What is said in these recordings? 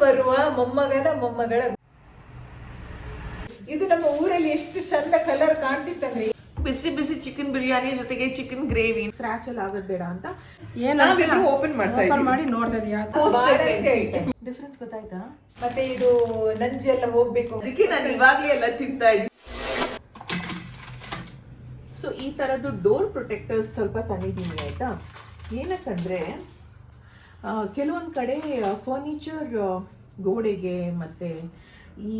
ಬರುವ ಮೊಮ್ಮಗನ ಮೊಮ್ಮಗಳ. ಇದು ನಮ್ಮ ಊರಲ್ಲಿ ಎಷ್ಟು ಚಂದ ಕಲರ್ ಕಾಣ್ತಿತ್ತಂದ್ರೆ, ಬಿಸಿ ಬಿಸಿ ಚಿಕನ್ ಬಿರಿಯಾನಿ ಜೊತೆಗೆ ಚಿಕನ್ ಗ್ರೇವಿ. ಸ್ಕ್ರಾಚ್ ಅಲ್ಲಿ ಆಗೋದ್ ಬೇಡ ಅಂತ ನಾವಿಬ್ರು ಓಪನ್ ಮಾಡಿ ನೋಡ್ತಾ ಇದೀಯಾ? ಡಿಫ್ರೆನ್ಸ್ ಗೊತ್ತಾಯ್ತಾ? ಮತ್ತೆ ಇದು ನಂಜಿ ಎಲ್ಲ ಹೋಗ್ಬೇಕು, ಅದಕ್ಕೆ ನಾನು ಇವಾಗ್ಲೇ ಎಲ್ಲ ತಿಂತಾ ಇದ್ದೀನಿ. ಸೊ ಈ ತರದ್ದು ಡೋರ್ ಪ್ರೊಟೆಕ್ಟರ್ಸ್ ಸ್ವಲ್ಪ ತಂದಿದ್ದೀನಿ ಆಯ್ತಾ. ಏನಕ್ಕಂದ್ರೆ ಕೆಲವೊಂದು ಕಡೆ ಫರ್ನಿಚರ್ ಗೋಡೆಗೆ ಮತ್ತೆ ಈ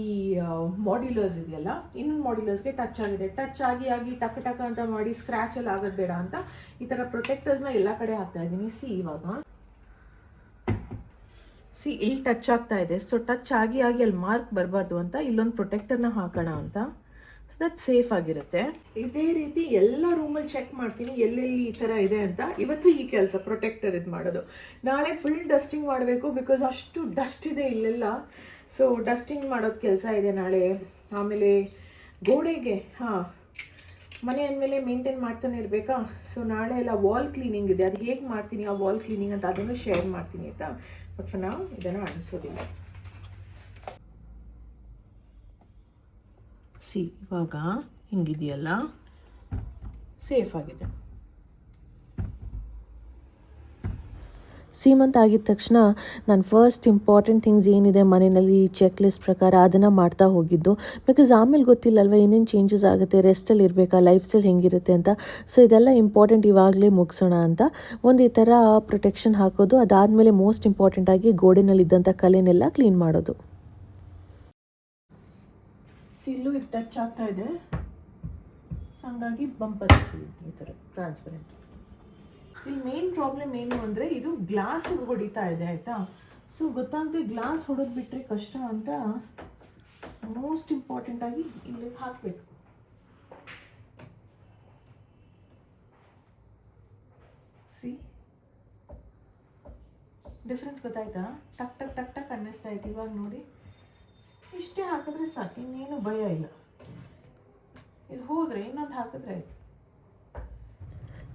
ಮಾಡ್ಯುಲರ್ಸ್ ಇದೆಯಲ್ಲ, ಇನ್ನೊಂದು ಮಾಡ್ಯುಲರ್ಸ್ಗೆ ಟಚ್ ಆಗಿದೆ, ಟಚ್ ಆಗಿ ಟಕ್ ಟಕ್ ಅಂತ ಮಾಡಿ ಸ್ಕ್ರಾಚ್ ಅಲ್ಲಿ ಆಗೋದು ಬೇಡ ಅಂತ ಈ ತರ ಪ್ರೊಟೆಕ್ಟರ್ಸ್ನ ಎಲ್ಲ ಕಡೆ ಹಾಕ್ತಾ ಇದ್ದೀನಿ. ಇವಾಗ ಇಲ್ಲಿ ಟಚ್ ಆಗ್ತಾ ಇದೆ, ಸೊ ಟಚ್ ಆಗಿ ಅಲ್ಲಿ ಮಾರ್ಕ್ ಬರಬಾರ್ದು ಅಂತ ಇಲ್ಲೊಂದು ಪ್ರೊಟೆಕ್ಟರ್ನ ಹಾಕೋಣ ಅಂತ. ಸೊ ದಟ್ ಸೇಫ್ ಆಗಿರುತ್ತೆ. ಇದೇ ರೀತಿ ಎಲ್ಲ ರೂಮಲ್ಲಿ ಚೆಕ್ ಮಾಡ್ತೀನಿ ಎಲ್ಲೆಲ್ಲಿ ಈ ಥರ ಇದೆ ಅಂತ. ಇವತ್ತು ಈ ಕೆಲಸ ಪ್ರೊಟೆಕ್ಟರ್ ಇದು ಮಾಡೋದು. ನಾಳೆ ಫುಲ್ ಡಸ್ಟಿಂಗ್ ಮಾಡಬೇಕು, ಬಿಕಾಸ್ ಅಷ್ಟು ಡಸ್ಟ್ ಇದೆ ಇಲ್ಲೆಲ್ಲ. ಸೊ ಡಸ್ಟಿಂಗ್ ಮಾಡೋದು ಕೆಲಸ ಇದೆ ನಾಳೆ. ಆಮೇಲೆ ಗೋಡೆಗೆ ಮನೆ ಅಂದಮೇಲೆ ಮೇಂಟೈನ್ ಮಾಡ್ತಾನೆ ಇರಬೇಕಾ. ಸೊ ನಾಳೆ ಎಲ್ಲ ವಾಲ್ ಕ್ಲೀನಿಂಗ್ ಇದೆ, ಅದು ಹೇಗೆ ಮಾಡ್ತೀನಿ ಆ ವಾಲ್ ಕ್ಲೀನಿಂಗ್ ಅಂತ ಅದನ್ನು ಶೇರ್ ಮಾಡ್ತೀನಿ ಆಯಿತಾ. ಬಟ್ ಫಾರ್ ನೌ ಇದನ್ನು ಅನಿಸೋದಿಲ್ಲ. ಇವಾಗ ಹಿಂಗಿದೆಯಲ್ಲ, ಸೇಫ್ ಆಗಿದೆ. ಸೀಮಂತ್ ಆಗಿದ ತಕ್ಷಣ ನಾನು ಫಸ್ಟ್ ಇಂಪಾರ್ಟೆಂಟ್ ಥಿಂಗ್ಸ್ ಏನಿದೆ ಮನೆಯಲ್ಲಿ ಚೆಕ್ ಲಿಸ್ಟ್ ಪ್ರಕಾರ ಅದನ್ನು ಮಾಡ್ತಾ ಹೋಗಿದ್ದು. ಬಿಕಾಸ್ ಆಮೇಲೆ ಗೊತ್ತಿಲ್ಲಲ್ವ ಏನೇನು ಚೇಂಜಸ್ ಆಗುತ್ತೆ, ರೆಸ್ಟಲ್ಲಿ ಇರಬೇಕಾ, ಲೈಫ್ ಸ್ಟೈಲ್ ಹೆಂಗಿರುತ್ತೆ ಅಂತ. ಸೊ ಇದೆಲ್ಲ ಇಂಪಾರ್ಟೆಂಟ್ ಇವಾಗಲೇ ಮುಗಿಸೋಣ ಅಂತ ಒಂದು ಈ ಥರ ಪ್ರೊಟೆಕ್ಷನ್ ಹಾಕೋದು. ಅದಾದಮೇಲೆ ಮೋಸ್ಟ್ ಇಂಪಾರ್ಟೆಂಟಾಗಿ ಗೋಡೆನಲ್ಲಿದ್ದಂಥ ಕಲೆನೆಲ್ಲ ಕ್ಲೀನ್ ಮಾಡೋದು. ಇಲ್ಲೂ ಇದು ಟಚ್ ಆಗ್ತಾ ಇದೆ, ಹಾಗಾಗಿ ಬಂಪರ್ ಈ ಥರ ಟ್ರಾನ್ಸ್ಪರೆಂಟ್. ಇಲ್ಲಿ ಮೇನ್ ಪ್ರಾಬ್ಲಮ್ ಏನು ಅಂದರೆ ಇದು ಗ್ಲಾಸ್ ಹೊಡಿತಾ ಇದೆ ಆಯಿತಾ. ಸೊ ಗೊತ್ತಾಗದೆ ಗ್ಲಾಸ್ ಹೊಡೆದು ಬಿಟ್ಟರೆ ಕಷ್ಟ ಅಂತ ಮೋಸ್ಟ್ ಇಂಪಾರ್ಟೆಂಟಾಗಿ ಇಲ್ಲಿ ಹಾಕಬೇಕು. ಡಿಫ್ರೆನ್ಸ್ ಗೊತ್ತಾಯ್ತಾ? ಟಕ್ ಟಕ್ ಟಕ್ ಟಕ್ ಅನ್ನಿಸ್ತಾ ಇತ್ತು ಇವಾಗ ನೋಡಿ. ಇಷ್ಟೇ ಹಾಕಿದ್ರೆ ಸಾಕು, ಇನ್ನೇನು ಭಯ ಇಲ್ಲ. ಇದು ಹೋದರೆ ಇನ್ನೊಂದು ಹಾಕಿದ್ರೆ ಆಯ್ತು.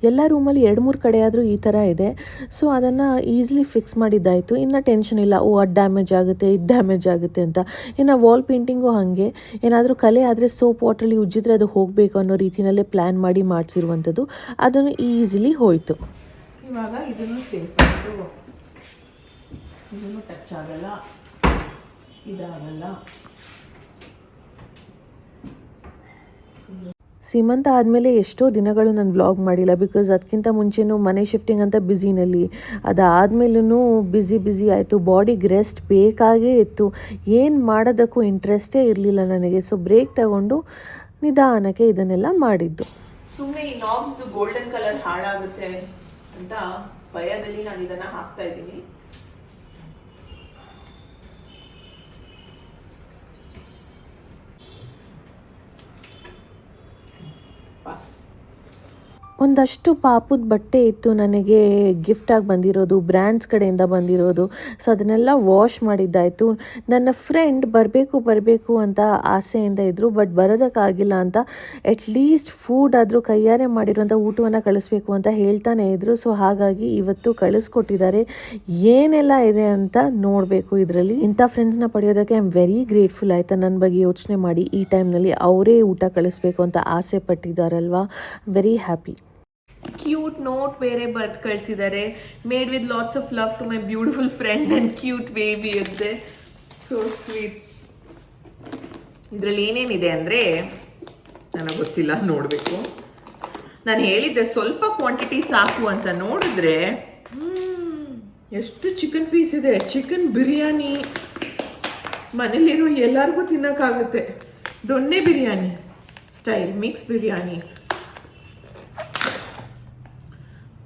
ಎಲ್ಲ ರೂಮಲ್ಲಿ 2-3 ಕಡೆ ಆದರೂ ಈ ಥರ ಇದೆ. ಸೊ ಅದನ್ನು ಈಸಿಲಿ ಫಿಕ್ಸ್ ಮಾಡಿದ್ದಾಯಿತು. ಇನ್ನು ಟೆನ್ಷನ್ ಇಲ್ಲ, ಅದು ಡ್ಯಾಮೇಜ್ ಆಗುತ್ತೆ, ಇದು ಡ್ಯಾಮೇಜ್ ಆಗುತ್ತೆ ಅಂತ. ಇನ್ನು ವಾಲ್ ಪೇಂಟಿಂಗು ಹಾಗೆ, ಏನಾದರೂ ಕಲೆ ಆದರೆ ಸೋಪ್ ವಾಟ್ರಲ್ಲಿ ಉಜ್ಜಿದ್ರೆ ಅದು ಹೋಗಬೇಕು ಅನ್ನೋ ರೀತಿಯಲ್ಲೇ ಪ್ಲ್ಯಾನ್ ಮಾಡಿ ಮಾಡಿಸಿರುವಂಥದ್ದು. ಅದನ್ನು ಈಸಿಲಿ ಹೋಯಿತು. ಇವಾಗ ಇದನ್ನು ಸೇಫ್ ಆಯಿತು, ಇದನ್ನು ಟಚ್ ಆಗಲ್ಲ, ಇದಾಗಲ್ಲ. ಸೀಮಂತ ಆದಮೇಲೆ ಎಷ್ಟೋ ದಿನಗಳು ನಾನು ವ್ಲಾಗ್ ಮಾಡಿಲ್ಲ, ಬಿಕಾಸ್ ಅದಕ್ಕಿಂತ ಮುಂಚೆನೂ ಮನೆ ಶಿಫ್ಟಿಂಗ್ ಅಂತ ಬ್ಯುಸಿನಲ್ಲಿ, ಅದಾದಮೇಲೂ ಬ್ಯುಸಿ ಆಯಿತು. ಬಾಡಿಗೆ ರೆಸ್ಟ್ ಬೇಕಾಗೇ ಇತ್ತು, ಏನು ಮಾಡೋದಕ್ಕೂ ಇಂಟ್ರೆಸ್ಟೇ ಇರಲಿಲ್ಲ ನನಗೆ. ಸೊ ಬ್ರೇಕ್ ತಗೊಂಡು ನಿಧಾನಕ್ಕೆ ಇದನ್ನೆಲ್ಲ ಮಾಡಿದ್ದು. ಸುಮ್ಮನೆ ಈ ನಾಬ್ಸ್ದು ಗೋಲ್ಡನ್ ಕಲರ್ ಹಾಳಾಗುತ್ತೆ ಅಂತ ಭಯದಲ್ಲಿ ನಾನು ಇದನ್ನು ಹಾಕ್ತಾ ಇದ್ದೀನಿ. ಒಂದಷ್ಟು ಪಾಪದ ಬಟ್ಟೆ ಇತ್ತು ನನಗೆ ಗಿಫ್ಟಾಗಿ ಬಂದಿರೋದು, ಬ್ರ್ಯಾಂಡ್ಸ್ ಕಡೆಯಿಂದ ಬಂದಿರೋದು. ಸೊ ಅದನ್ನೆಲ್ಲ ವಾಶ್ ಮಾಡಿದ್ದಾಯಿತು. ನನ್ನ ಫ್ರೆಂಡ್ ಬರಬೇಕು ಅಂತ ಆಸೆಯಿಂದ ಇದ್ದರು, ಬಟ್ ಬರೋದಕ್ಕಾಗಿಲ್ಲ ಅಂತ. ಅಟ್ಲೀಸ್ಟ್ ಫುಡ್ ಆದರೂ ಕೈಯಾರೆ ಮಾಡಿರೋಂಥ ಊಟವನ್ನು ಕಳಿಸ್ಬೇಕು ಅಂತ ಹೇಳ್ತಾನೆ ಇದ್ದರು. ಸೊ ಹಾಗಾಗಿ ಇವತ್ತು ಕಳಿಸ್ಕೊಟ್ಟಿದ್ದಾರೆ. ಏನೆಲ್ಲ ಇದೆ ಅಂತ ನೋಡಬೇಕು ಇದರಲ್ಲಿ. ಇಂಥ ಫ್ರೆಂಡ್ಸ್ನ ಪಡೆಯೋದಕ್ಕೆ ಐ ಆಮ್ ವೆರಿ ಗ್ರೇಟ್ಫುಲ್ ಆಯಿತಾ. ನನ್ನ ಬಗ್ಗೆ ಯೋಚನೆ ಮಾಡಿ ಈ ಟೈಮ್ನಲ್ಲಿ ಅವರೇ ಊಟ ಕಳಿಸ್ಬೇಕು ಅಂತ ಆಸೆ ಪಟ್ಟಿದ್ದಾರಲ್ವಾ. Very happy. ಕ್ಯೂಟ್ ನೋಟ್ ಬೇರೆ ಬರ್ದು ಕಳಿಸಿದ್ದಾರೆ. Made with lots of love to my beautiful friend and cute baby ಅಂತೆ. So sweet. ಇದರಲ್ಲಿ ಏನೇನಿದೆ ಅಂದರೆ ನನಗೆ ಗೊತ್ತಿಲ್ಲ, ನೋಡಬೇಕು. ನಾನು ಹೇಳಿದ್ದೆ ಸ್ವಲ್ಪ ಕ್ವಾಂಟಿಟಿ ಸಾಕು ಅಂತ. ನೋಡಿದ್ರೆ ಎಷ್ಟು ಚಿಕನ್ ಪೀಸ್ ಇದೆ. ಚಿಕನ್ ಬಿರಿಯಾನಿ ಮನೇಲಿರೋ ಎಲ್ಲರಿಗೂ ತಿನ್ನೋಕ್ಕಾಗುತ್ತೆ. ದೊಣ್ಣೆ biryani style, mix biryani,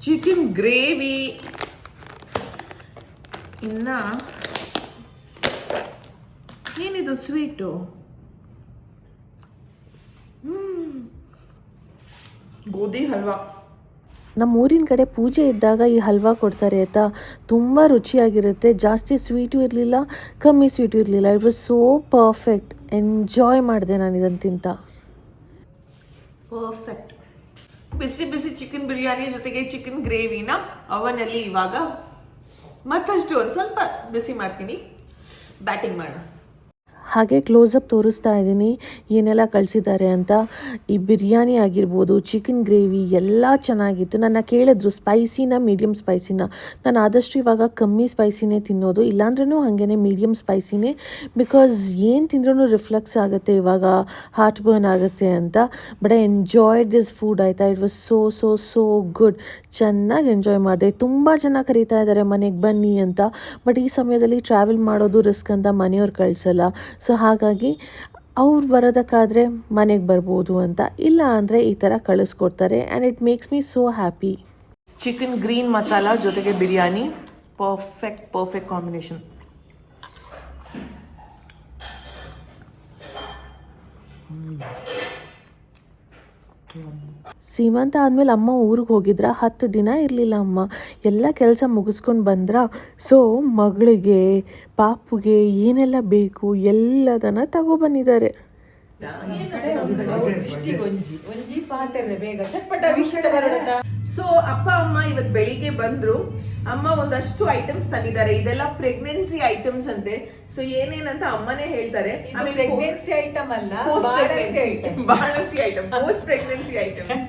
chicken gravy, ಇನ್ನು ಏನಿದು ಸ್ವೀಟು, ಗೋಧಿ ಹಲ್ವಾ. ನಮ್ಮ ಊರಿನ ಕಡೆ ಪೂಜೆ ಇದ್ದಾಗ ಈ ಹಲ್ವಾ ಕೊಡ್ತಾರೆ ಆಯಿತಾ. ತುಂಬ ರುಚಿಯಾಗಿರುತ್ತೆ. ಜಾಸ್ತಿ ಸ್ವೀಟು ಇರಲಿಲ್ಲ, ಕಮ್ಮಿ ಸ್ವೀಟು ಇರಲಿಲ್ಲ. It was so perfect. Enjoy ಮಾಡಿದೆ ನಾನು ಇದನ್ನು ತಿಂತ. ಪರ್ಫೆಕ್ಟ್. ಬಿಸಿ ಬಿಸಿ ಚಿಕನ್ ಬಿರಿಯಾನಿ ಜೊತೆಗೆ ಚಿಕನ್ ಗ್ರೇವಿನ ಅವನಲ್ಲಿ ಇವಾಗ ಮತ್ತಷ್ಟು ಒಂದು ಸ್ವಲ್ಪ ಬಿಸಿ ಮಾಡ್ತೀನಿ. ಬ್ಯಾಟಿಂಗ್ ಮಾಡೋಣ. ಹಾಗೆ ಕ್ಲೋಸಪ್ ತೋರಿಸ್ತಾ ಇದ್ದೀನಿ ಏನೆಲ್ಲ ಕಳಿಸಿದ್ದಾರೆ ಅಂತ. ಈ ಬಿರಿಯಾನಿ ಆಗಿರ್ಬೋದು, ಚಿಕನ್ ಗ್ರೇವಿ ಎಲ್ಲ ಚೆನ್ನಾಗಿತ್ತು. ನನ್ನ ಕೇಳಿದ್ರು ಸ್ಪೈಸಿನ ಮೀಡಿಯಮ್ ಸ್ಪೈಸಿನ. ನಾನು ಆದಷ್ಟು ಇವಾಗ ಕಮ್ಮಿ ಸ್ಪೈಸಿನೇ ತಿನ್ನೋದು, ಇಲ್ಲಾಂದ್ರೂ ಹಾಗೇ ಮೀಡಿಯಮ್ ಸ್ಪೈಸಿನೇ. ಬಿಕಾಸ್ ಏನು ತಿಂದ್ರೂ ರಿಫ್ಲೆಕ್ಸ್ ಆಗುತ್ತೆ ಇವಾಗ, ಹಾರ್ಟ್ ಬರ್ನ್ ಆಗುತ್ತೆ ಅಂತ. But I enjoyed this food ಆಯಿತಾ. It was so good. ಚೆನ್ನಾಗಿ ಎಂಜಾಯ್ ಮಾಡಿದೆ. ತುಂಬ ಜನ ಕರೀತಾ ಇದ್ದಾರೆ ಮನೆಗೆ ಬನ್ನಿ ಅಂತ. ಬಟ್ ಈ ಸಮಯದಲ್ಲಿ ಟ್ರಾವೆಲ್ ಮಾಡೋದು ರಿಸ್ಕ್ ಅಂತ ಮನೆಯವ್ರು ಕಳಿಸಲ್ಲ. ಸೊ ಹಾಗಾಗಿ ಅವ್ರು ಬರೋದಕ್ಕಾದರೆ ಮನೆಗೆ ಬರ್ಬೋದು ಅಂತ, ಇಲ್ಲ ಅಂದರೆ ಈ ಥರ ಕಳಿಸ್ಕೊಡ್ತಾರೆ. And it makes me so happy. Chicken green masala ಜೊತೆಗೆ ಬಿರಿಯಾನಿ, ಪರ್ಫೆಕ್ಟ್ ಕಾಂಬಿನೇಷನ್. ಸೀಮಂತ ಆದಮೇಲೆ ಅಮ್ಮ ಊರಿಗೆ ಹೋಗಿದ್ರ. 10 ದಿನ ಇರಲಿಲ್ಲ ಅಮ್ಮ. ಎಲ್ಲ ಕೆಲಸ ಮುಗಿಸ್ಕೊಂಡು ಬಂದ್ರ. ಸೊ ಮಗಳಿಗೆ ಪಾಪುಗೆ ಏನೆಲ್ಲ ಬೇಕು ಎಲ್ಲದನ್ನು ತಗೊಬಂದಿದ್ದಾರೆ. ಒಂಜಿ ಪಾತ್ರೆ ಬೇಗ ಚಟ್ಪಟ ವಿಷಯ ಬರೋದ. ಸೊ ಅಪ್ಪ ಅಮ್ಮ ಇವತ್ತು ಬೆಳಿಗ್ಗೆ ಬಂದ್ರು. ಅಮ್ಮ ಒಂದಷ್ಟು ಐಟಮ್ಸ್ ತಂದಿದ್ದಾರೆ. ಇದೆಲ್ಲ ಪ್ರೆಗ್ನೆನ್ಸಿ ಐಟಮ್ಸ್ ಅಂತೆ. ಸೊ ಏನೇನಂತ ಅಮ್ಮನೇ ಹೇಳ್ತಾರೆ. ಪ್ರೆಗ್ನೆನ್ಸಿ ಐಟಮ್ ಅಲ್ಲ, ಬಾಣಂತಿ ಐಟಮ್, ಪೋಸ್ಟ್ ಪ್ರೆಗ್ನೆನ್ಸಿ ಐಟಮ್ಸ್.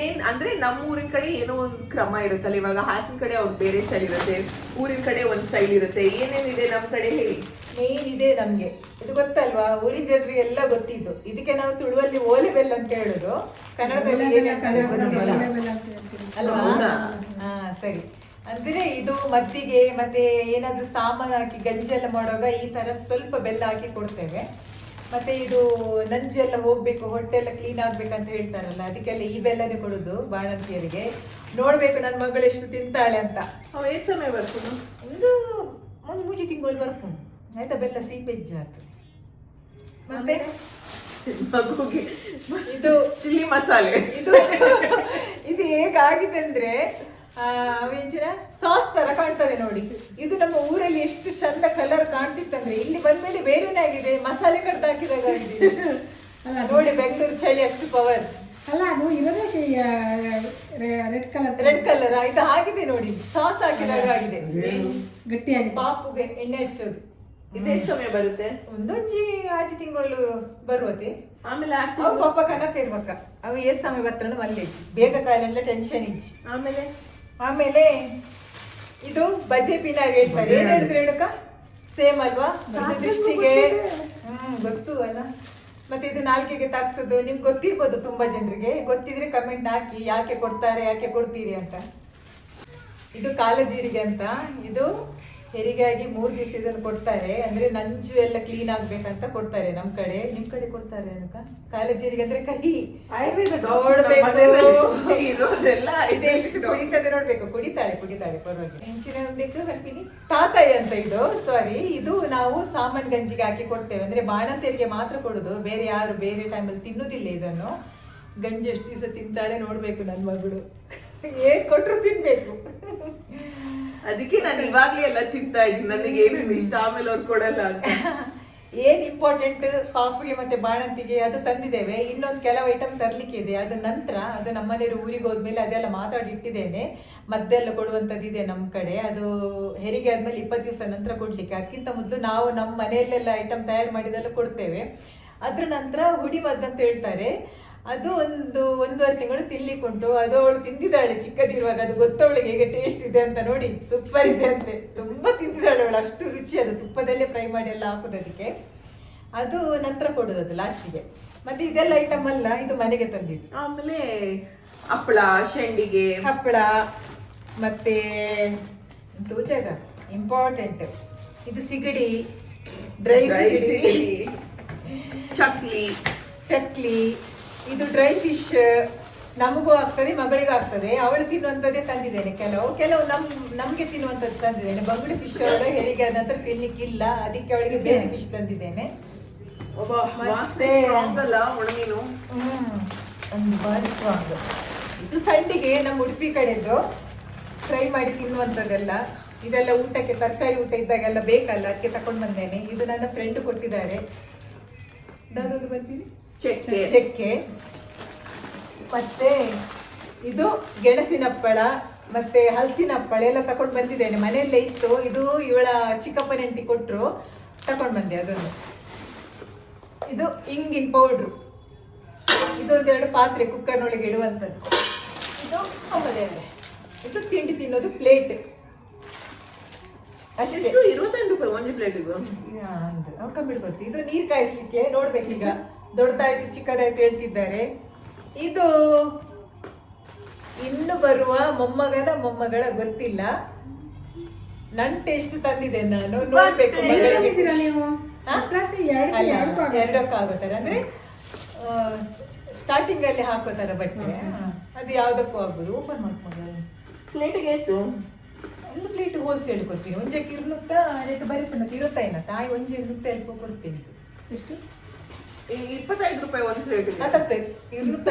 ಏನ್ ಅಂದ್ರೆ ನಮ್ಮ ಊರಿನ ಕಡೆ ಏನೋ ಒಂದು ಕ್ರಮ ಇರುತ್ತಲ್ಲ. ಇವಾಗ ಹಾಸನ ಕಡೆ ಅವ್ರ ಬೇರೆ ಸ್ಟೈಲ್ ಇರುತ್ತೆ, ಊರಿನ ಕಡೆ ಒಂದ್ ಸ್ಟೈಲ್ ಇರುತ್ತೆ. ಏನೇನಿದೆ ನಮ್ ಕಡೆ ಹೇಳಿ. ಮೇನ್ ಇದೆ ನಮ್ಗೆ, ಇದು ಗೊತ್ತಲ್ವಾ, ಊರಿನ ಜನರಿಗೆ ಎಲ್ಲ ಗೊತ್ತಿದ್ದು. ಇದಕ್ಕೆ ನಾವು ತುಳುವಲ್ಲಿ ಓಲೆ ಬೆಲ್ಲ ಅಂತ ಹೇಳುದು, ಕನ್ನಡದಲ್ಲಿ ಅಲ್ವಾ? ಹಾ ಸರಿ. ಅಂದ್ರೆ ಇದು ಮದ್ದಿಗೆ ಮತ್ತೆ ಏನಾದ್ರೂ ಸಾಮಾನು ಹಾಕಿ ಗಂಜಿ ಎಲ್ಲ ಮಾಡುವಾಗ ಈ ತರ ಸ್ವಲ್ಪ ಬೆಲ್ಲ ಹಾಕಿ ಕೊಡ್ತೇವೆ. ಮತ್ತೆ ಇದು ನಂಜು ಎಲ್ಲ ಹೋಗ್ಬೇಕು, ಹೊಟ್ಟೆ ಎಲ್ಲ ಕ್ಲೀನ್ ಆಗ್ಬೇಕಂತ ಹೇಳ್ತಾರಲ್ಲ, ಅದಕ್ಕೆಲ್ಲ ಈ ಬೆಲ್ಲನೇ ಕೊಡುದು ಬಾಣಂತಿಯರಿಗೆ. ನೋಡ್ಬೇಕು ನನ್ನ ಮಗಳು ಎಷ್ಟು ತಿಂತಾಳೆ ಅಂತ. ಏನ್ ಸಮಯ ಬರ್ತದೆ? ಒಂದು ಮೂಜಿ ತಿಂಗಳು ಬರ್ಕೊಂಡು ಆಯ್ತಾ, ಬೆಲ್ಲ ಸೀಪೆಜ್ಜ ಆಗ್ತದೆ. ಮತ್ತೆ ಮಗುಗೆ ಇದು ಚಿಲ್ಲಿ ಮಸಾಲೆ. ಇದು ಹೇಗಾಗಿದೆ ಅಂದ್ರೆ ವೆಂಚಿನ ಸಾಸ್ ತರ ಕಾಣ್ತದೆ ನೋಡಿ. ಇದು ನಮ್ಮ ಊರಲ್ಲಿ ಎಷ್ಟು ಚಂದ ಕಲರ್ ಕಾಣ್ತಿತ್ತಂದ್ರೆ ಇಲ್ಲಿ ಬಂದ್ಮೇಲೆ ಬೇರೆನೇ ಆಗಿದೆ, ಮಸಾಲೆ ಕಡ್ದು ಹಾಕಿದಾಗ ಆಗಿದೆ ನೋಡಿ. ಬೆಂಗಳೂರು ಚಳಿ ಅಷ್ಟು ಪವರ್ ಅಲ್ಲ, ಅದು ಇರೋದೇ ರೆಡ್ ಕಲರ್ ಇದು ಆಗಿದೆ ನೋಡಿ, ಸಾಸ್ ಹಾಕಿದಾಗ ಆಗಿದೆ. ಗಟ್ಟಿಯಾಗಿ ಪಾಪುಗೆ ಎಣ್ಣೆ ಹಚ್ಚೋದು. ಇದೇ ಸಮಯ ಬರುತ್ತೆ. ಒಂದೊಂಜಿ ಆಚೆ ತಿಂಗಳು ಬರುವತ್ತೆ. ಆಮೇಲೆ ಅವು ಪಾಪ ಕನಕ ಇರ್ಬೇಕ, ಅವು ಏ ಸಮಯ ಬರ್ತಾಳೆ ಮಲ್ಲೆ ಬೇಗ ಕಾಲೆಲ್ಲ ಟೆನ್ಷನ್ ಇಜ್ಜಿ. ಆಮೇಲೆ ಇದು ಬಜೆ ಪಿನಾರ್ ಹೇಳ್ತಾರೆ. ಏನ್ ಹೇಳಿದ್ರೆ ಹೇಳಕ ಸೇಮ್ ಅಲ್ವಾ, ದೃಷ್ಟಿಗೆ ಗೊತ್ತು ಅಲ್ಲ. ಮತ್ತೆ ಇದು ನಾಲ್ಕೆಗೆ ತಾಕ್ಸೋದು ನಿಮ್ಗೆ ಗೊತ್ತಿರ್ಬೋದು, ತುಂಬಾ ಜನರಿಗೆ ಗೊತ್ತಿದ್ರೆ ಕಮೆಂಟ್ ಹಾಕಿ, ಯಾಕೆ ಕೊಡ್ತಾರೆ, ಯಾಕೆ ಕೊಡ್ತೀರಿ ಅಂತ. ಇದು ಕಾಲಜೀರಿಗೆ ಅಂತ. ಇದು ಹೆರಿಗೆಯಾಗಿ 3 ದಿವಸ ಇದನ್ನು ಕೊಡ್ತಾರೆ. ಅಂದ್ರೆ ನಂಜು ಎಲ್ಲ ಕ್ಲೀನ್ ಆಗ್ಬೇಕಂತ ಕೊಡ್ತಾರೆ ನಮ್ ಕಡೆ. ನಿಮ್ ಕಡೆ ಕೊಡ್ತಾರೆ ಅನಕ ಕಾಲಜೀರಿಗೆ ಅಂದ್ರೆ ಕಹಿ. ನೋಡ್ಬೇಕು ಇದೆಷ್ಟು ಕುಡಿತದೆ ನೋಡ್ಬೇಕು. ಕುಡಿತಾಳೆ ಪರವಾಗಿ. ಹೆಂಚಿನ ಬೇಕು ಬರ್ತೀನಿ. ತಾತಾಯಿ ಅಂತ ಇದು, ಸಾರಿ, ಇದು ನಾವು ಸಾಮಾನ್ ಗಂಜಿಗೆ ಹಾಕಿ ಕೊಡ್ತೇವೆ. ಅಂದ್ರೆ ಬಾಣಂತಿಯರಿಗೆ ಮಾತ್ರ ಕೊಡುದು, ಬೇರೆ ಯಾರು ಬೇರೆ ಟೈಮಲ್ಲಿ ತಿನ್ನುದಿಲ್ಲ ಇದನ್ನು. ಗಂಜಿ ಎಷ್ಟು ದಿವಸ ತಿಂತಾಳೆ ನೋಡ್ಬೇಕು ನನ್ನ ಮಗಳು. ಏನ್ ಕೊಟ್ರು ತಿನ್ಬೇಕು. ಅದಕ್ಕೆ ನಾನು ಇವಾಗ್ಲೇ ಎಲ್ಲ ತಿಂತಾ ಇದ್ದೀನಿ, ನನಗೆ ಏನೇನು ಇಷ್ಟ ಆಮೇಲೆ ಅವ್ರು ಕೊಡಲ್ಲ ಅಂತ. ಏನ್ ಇಂಪಾರ್ಟೆಂಟ್ ಪಾಪುಗೆ ಮತ್ತೆ ಬಾಣಂತಿಗೆ ಅದು ತಂದಿದ್ದೇವೆ. ಇನ್ನೊಂದು ಕೆಲವು ಐಟಮ್ ತರ್ಲಿಕ್ಕೆ ಇದೆ, ಅದು ನಂತರ, ಅದು ನಮ್ಮನೆಯವರು ಊರಿಗೆ ಹೋದ್ಮೇಲೆ ಅದೆಲ್ಲ ಮಾತಾಡಿ ಇಟ್ಟಿದ್ದೇನೆ. ಮದ್ದೆಲ್ಲ ಕೊಡುವಂಥದ್ದಿದೆ ನಮ್ಮ ಕಡೆ. ಅದು ಹೆರಿಗೆ ಆದ್ಮೇಲೆ 20 ದಿವಸ ನಂತರ ಕೊಡ್ಲಿಕ್ಕೆ. ಅದಕ್ಕಿಂತ ಮೊದಲು ನಾವು ನಮ್ಮ ಮನೆಯಲ್ಲೆಲ್ಲ ಐಟಮ್ ತಯಾರು ಮಾಡಿದೆಲ್ಲ ಕೊಡ್ತೇವೆ. ಅದ್ರ ನಂತರ ಹುಡಿ ಮದ್ದು ಅಂತ ಹೇಳ್ತಾರೆ, ಅದು 1.5 ತಿಂಗಳು ತಿನ್ಲಿಕ್ಕುಂಟು. ಅದು ಅವಳು ತಿಂದಿದ್ದಾಳೆ ಚಿಕ್ಕದಿರುವಾಗ. ಅದು ಗೊತ್ತವಳಿಗೆ ಹೇಗೆ ಟೇಸ್ಟ್ ಇದೆ ಅಂತ. ನೋಡಿ ಸೂಪರ್ ಇದೆ ಅಂತೆ, ತುಂಬಾ ತಿಂದಿದ್ದಾಳೆ ಅವಳು, ಅಷ್ಟು ರುಚಿ. ಅದು ತುಪ್ಪದಲ್ಲೇ ಫ್ರೈ ಮಾಡಿ ಎಲ್ಲ ಹಾಕುದು ಅದಕ್ಕೆ. ಅದು ನಂತರ ಕೊಡುದು, ಅದು ಲಾಸ್ಟಿಗೆ. ಮತ್ತೆ ಇದೆಲ್ಲ ಐಟಮ್ ಅಲ್ಲ, ಇದು ಮನೆಗೆ ತಂದಿದ್ದು. ಆಮೇಲೆ ಹಪ್ಪಳ, ಶಂಡಿಗೆ, ಹಪ್ಪಳ, ಮತ್ತೆ ಜಾಗ ಇಂಪಾರ್ಟೆಂಟ್ ಇದು ಸಿಗಡಿ, ಡ್ರೈ ಸಿಗಡಿ, ಚಕ್ಲಿ, ಇದು ಡ್ರೈ ಫಿಶ್. ನಮಗೂ ಆಗ್ತದೆ, ಮಗಳಿಗೂ ಆಗ್ತದೆ. ಅವಳು ತಿನ್ನುವಂಥದ್ದೇ ತಂದಿದ್ದೇನೆ. ಕೆಲವು ನಮ್ಗೆ ತಿನ್ನುವಂಥದ್ದು ತಂದಿದ್ದೇನೆ. ಬಂಗುಳಿ ಫಿಶ್ ಅವಳು ಹೆರಿಗೆ ಆದ ನಂತರ ತಿನ್ಲಿಕ್ಕಿಲ್ಲ, ಅದಕ್ಕೆ ಅವಳಿಗೆ ಬೇರೆ ಫಿಶ್ ತಂದಿದ್ದೇನೆ. ಭಾರಿ ಸ್ಟ್ರಾಂಗ್. ಇದು ಸಂಡಿಗೆ ನಮ್ಮ ಉಡುಪಿ ಕಡೆದು ಫ್ರೈ ಮಾಡಿ ತಿನ್ನುವಂಥದ್ದೆಲ್ಲ. ಇದೆಲ್ಲ ಊಟಕ್ಕೆ ತರಕಾರಿ ಊಟ ಇದ್ದಾಗೆಲ್ಲ ಬೇಕಲ್ಲ, ಅದಕ್ಕೆ ತಕೊಂಡು ಬಂದೇನೆ. ಇದು ನನ್ನ ಫ್ರೆಂಡ್ ಕೊಟ್ಟಿದ್ದಾರೆ. ಬರ್ತೀನಿ ಚಕ್ಕೆ. ಮತ್ತೆ ಇದು ಗೆಣಸಿನ ಹಪ್ಪಳ, ಮತ್ತೆ ಹಲಸಿನ ಹಪ್ಪಳ ಎಲ್ಲ ತಗೊಂಡು ಬಂದಿದ್ದೇನೆ, ಮನೆಯಲ್ಲೇ ಇತ್ತು. ಇದು ಇವಳ ಚಿಕ್ಕಪ್ಪ ನೆಂಟಿ ಕೊಟ್ಟರು, ತಗೊಂಡು ಬಂದೆ ಅದನ್ನು. ಇದು ಇಂಗಿನ ಪೌಡ್ರು, ಇದೊಂದೆರಡು ಪಾತ್ರೆ ಕುಕ್ಕರ್ನೊಳಗೆ ಇಡುವಂಥದ್ದು. ಇದು ಅಮ್ಮದೇವೆ, ಇದು ತಿಂಡಿ ತಿನ್ನೋದು ಪ್ಲೇಟ್ ಅಷ್ಟೇ. 22 ರೂಪಾಯಿ ಒಂದು ಪ್ಲೇಟಿಗೂ. ಕಮ್ಮಿ ಗೊತ್ತು. ಇದು ನೀರು ಕಾಯಿಸ್ಲಿಕ್ಕೆ ನೋಡ್ಬೇಕು, ಈಗ ದೊಡ್ಡದಾಯ್ತು ಚಿಕ್ಕದಾಯ್ತು ಹೇಳ್ತಿದ್ದಾರೆ. ಇದು ಇನ್ನು ಬರುವ ಮೊಮ್ಮಗಳ ಗೊತ್ತಿಲ್ಲ. ನನ್ ಟೇಸ್ಟ್ ತಂದಿದೆ ನಾನು, ನೋಡ್ಬೇಕು ಮಗಳಿಗೆ. ನೀವು ಎರಡಕ್ಕೆ ಆಗೋತಾರೆ ಅಂದ್ರೆ ಸ್ಟಾರ್ಟಿಂಗ್ ಅಲ್ಲಿ ಹಾಕೋತಾರ ಬಟ್ಟೆ, ಅದು ಯಾವ್ದಕ್ಕೂ ಆಗ್ಬೋದು. ಓಪನ್ ಮಾಡ್ಕೊಂಡು ಪ್ಲೇಟಿಗೆ ಎಷ್ಟು? ಒಂದು ಪ್ಲೇಟ್ ಹೋಲ್ಸೇಲ್ ಕೊಡ್ತೀನಿ. ಒಂಜಕ್ಕೆ ಇರ್ನುತ್ತ ರೇಟ್ ಬರೀತನಕ ಇರುತ್ತಾಯಿನ ತಾಯಿ ಒಂಜಿ ಇರ್ನುತ್ತ ಎಲ್ಪ ಕೊಡ್ತೀನಿ. ಎಷ್ಟು? 25 ರೂಪಾಯಿ ಒಂದು ಪ್ಲೇಟಿಗೆ. ಅದತ್ತೆ ಇರ್ನುತ್ತ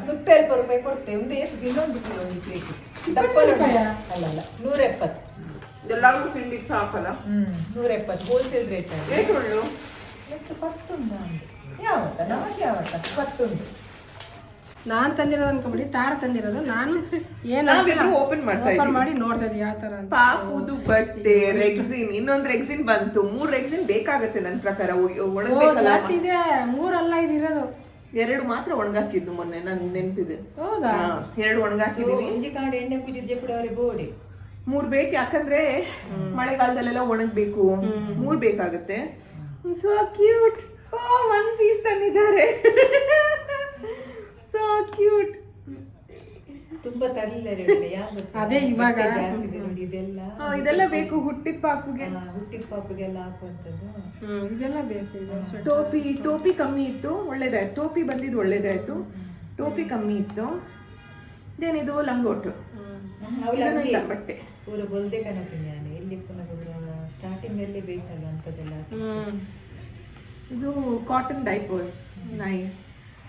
ನುತ್ತ ಎಲ್ಪ ರೂಪಾಯಿ ಕೊಡ್ತೇವೆ. ಒಂದು ಎಷ್ಟು ಇನ್ನೊಂದು ಕಿಲೋ ಒಂದು ಪ್ಲೇಟ್. 20 ರೂಪಾಯಾ? ಅಲ್ಲ 170. ಎಲ್ಲರಿಗೂ ತಿಂಡಿಗೆ ಸಾಕಲ್ಲ. 170 ಹೋಲ್ಸೇಲ್ ರೇಟ್. ರೇಟ್ ಉಳ್ಳು ಎಷ್ಟು 10 ಉಂಟು ಯಾವತ್ತ ನಮಗೆ ಯಾವತ್ತ 10 ಉಂಟು. ನಾನ್ ತಂದಿರೋದು ಅನ್ಕೊಂಬಿಡಿ, ತಾರ ತಂದಿರೋದು. ನಾನು ನಾವಿಬ್ರು ಓಪನ್ ಮಾಡಿ ನೋಡ್ತಾ ಇದ್ದೆ ಯಾವ ತರ ಅಂತ. ಪಾಪುದು ಬಟ್ಟೆ ರೆಕ್ಸಿನ್, ಇನ್ನೊಂದು ರೆಕ್ಸಿನ್ ಬಂತು. 3 ರೆಕ್ಸಿನ್ ಬೇಕಾಗತ್ತೆ ನನ್ನ ಪ್ರಕಾರ. ಜಾಸ್ತಿ ಇದೆ, 3 ಅಲ್ಲ ಇದು ಇರೋದು. 2 ಮಾತ್ರ ಒಣಗಾಕಿದ್ದು ಮೊನ್ನೆ, ನನ್ ನೆನಪಿದೆ. ಹೌದಾ? 2 ಒಣಗಾಕಿದೀವಿ. ಇಂಜಿ ಕಾಂಡ ಎಣ್ಣೆ ಪೂಜೆ ಜೆಪ್ಪಡವರೆ ಬೋಡಿ 3 ಬೇಕು, ಯಾಕಂದ್ರೆ ಮಳೆಗಾಲದಲ್ಲೆಲ್ಲ ಒಣಗ್ಬೇಕು. 3 ಬೇಕಾಗತ್ತೆ. So cute. ಒನ್ ಸೀಸ್ ತಂದಿದ್ದಾರೆ. So cute. ತುಂಬಾ ತರಲಿಲ್ಲ ಅದೇ ಇವಾಗ ಜಾಸ್ತಿ ಇದೆ ನೋಡಿ. ಇದೆಲ್ಲ ಬೇಕು ಹುಟ್ಟಿದ ಪಾಪುಗೆ, ಹುಟ್ಟಿದ ಪಾಪುಗೆಲ್ಲ ಹಾಕುವಂಥದ್ದು. ಇದೆಲ್ಲ ಬೇಕು. ಟೋಪಿ ಕಮ್ಮಿ ಇತ್ತು, ಒಳ್ಳೇದಾಯ್ತು. ಟೋಪಿ ಬಂದಿದ್ದು ಒಳ್ಳೇದಾಯ್ತು. ಟೋಪಿ ಕಮ್ಮಿ ಇತ್ತು. ಇದೇನಿದು ಲಂಗೋಟು, ಇಲ್ಲ ಬಟ್ಟೆ ಪೂರ ಬೊಲ್ದೆ ಕನತೀನಿ ನಾನು. ಎಲ್ಲಿ ಪುನಃ ಸ್ಟಾರ್ಟಿಂಗ್ ಅಲ್ಲಿ ಬೇಕಲ್ಲ ಅಂತದೆಲ್ಲ. ಇದು ಕಾಟನ್ ಡೈಪರ್ಸ್, ನೈಸ್.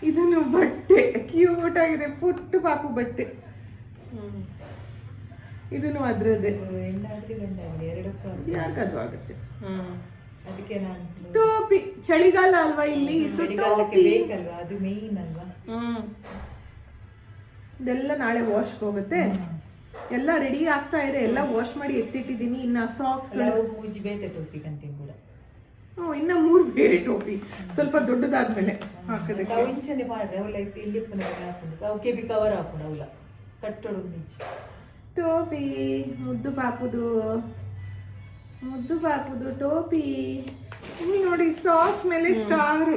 ಇದನ್ನು ಬಟ್ಟೆ ಕ್ಯೂಟ್ ಆಗಿದೆ, ಪುಟ್ಟು ಪಾಪು ಬಟ್ಟೆ. ಇದನ್ನು ಅದ್ರದ್ದೇ. ಹೆಣ್ಣಾಗ್ಲಿ ಗಂಡಾಗ್ಲಿ ಎರಡಕ್ಕೂ ಯಾರಿಗದು ಆಗುತ್ತೆ. ಅದಕ್ಕೆ ನಾನು ಟೋಪಿ ಚಳಿಗಾಲ ಅಲ್ವಾ ಇಲ್ಲಿ, ಚಳಿಗಾಲಕ್ಕೆ ಬೇಕಲ್ವಾ, ಅದು ಮೇಯ್ನ್ ಅಲ್ವಾ. ಇದೆಲ್ಲ ನಾಳೆ ವಾಶ್ಗೆ ಹೋಗುತ್ತೆ. ಎಲ್ಲ ರೆಡಿ ಆಗ್ತಾ ಇದೆ, ಎಲ್ಲ ವಾಶ್ ಮಾಡಿ ಎತ್ತಿಟ್ಟಿದ್ದೀನಿ. ಇನ್ನ ಸಾಕ್ಸ್ ಮೂಜಿ ಬೇತೆ ಟೋಪಿ ಕಂತೀನಿ ಕೂಡ. ಇನ್ನ 3 ಬೇರೆ ಟೋಪಿ, ಸ್ವಲ್ಪ ದೊಡ್ಡದಾದ್ಮೇಲೆ ಹಾಕೋದಕ್ಕೆ. ಅವು ಇಂಚನೆ ಮಾಡ್ರೆ ಅವಳ ಇಲ್ಲಿ ಪುನಃ ಹಾಕೊಂಡು ಅವಕ್ಕೆ ಬಿ ಕವರ್ ಹಾಕೊಂಡು ಅವಳ ಕಟ್ಟೋಡು ಇಂಚು ಟೋಪಿ. ಮುದ್ದು ಪಾಪುದು ಟೋಪಿ. ಇಲ್ಲಿ ನೋಡಿ ಸಾಕ್ಸ್ ಮೇಲೆ ಸ್ಟಾರು.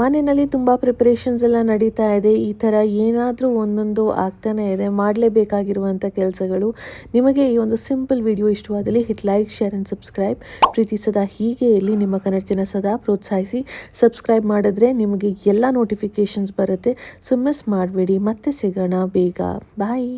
ಮನೆಯಲ್ಲಿ ತುಂಬ ಪ್ರಿಪ್ರೇಷನ್ಸ್ ಎಲ್ಲ ನಡೀತಾ ಇದೆ. ಈ ಥರ ಏನಾದರೂ ಒಂದೊಂದು ಆಗ್ತಾನೆ ಇದೆ, ಮಾಡಲೇಬೇಕಾಗಿರುವಂಥ ಕೆಲಸಗಳು. ನಿಮಗೆ ಈ ಒಂದು ಸಿಂಪಲ್ ವಿಡಿಯೋ ಇಷ್ಟವಾದಲ್ಲಿ hit like, share and subscribe. ಪ್ರೀತಿ ಸದಾ ಹೀಗೆ ಇರಲಿ. ನಿಮ್ಮ ಕನ್ನಡತಿನ ಸದಾ ಪ್ರೋತ್ಸಾಹಿಸಿ. ಸಬ್ಸ್ಕ್ರೈಬ್ ಮಾಡಿದ್ರೆ ನಿಮಗೆ ಎಲ್ಲ ನೋಟಿಫಿಕೇಷನ್ಸ್ ಬರುತ್ತೆ. ಸೊ ಮಿಸ್ ಮಾಡಬೇಡಿ. ಮತ್ತೆ ಸಿಗೋಣ ಬೇಗ. ಬಾಯ್.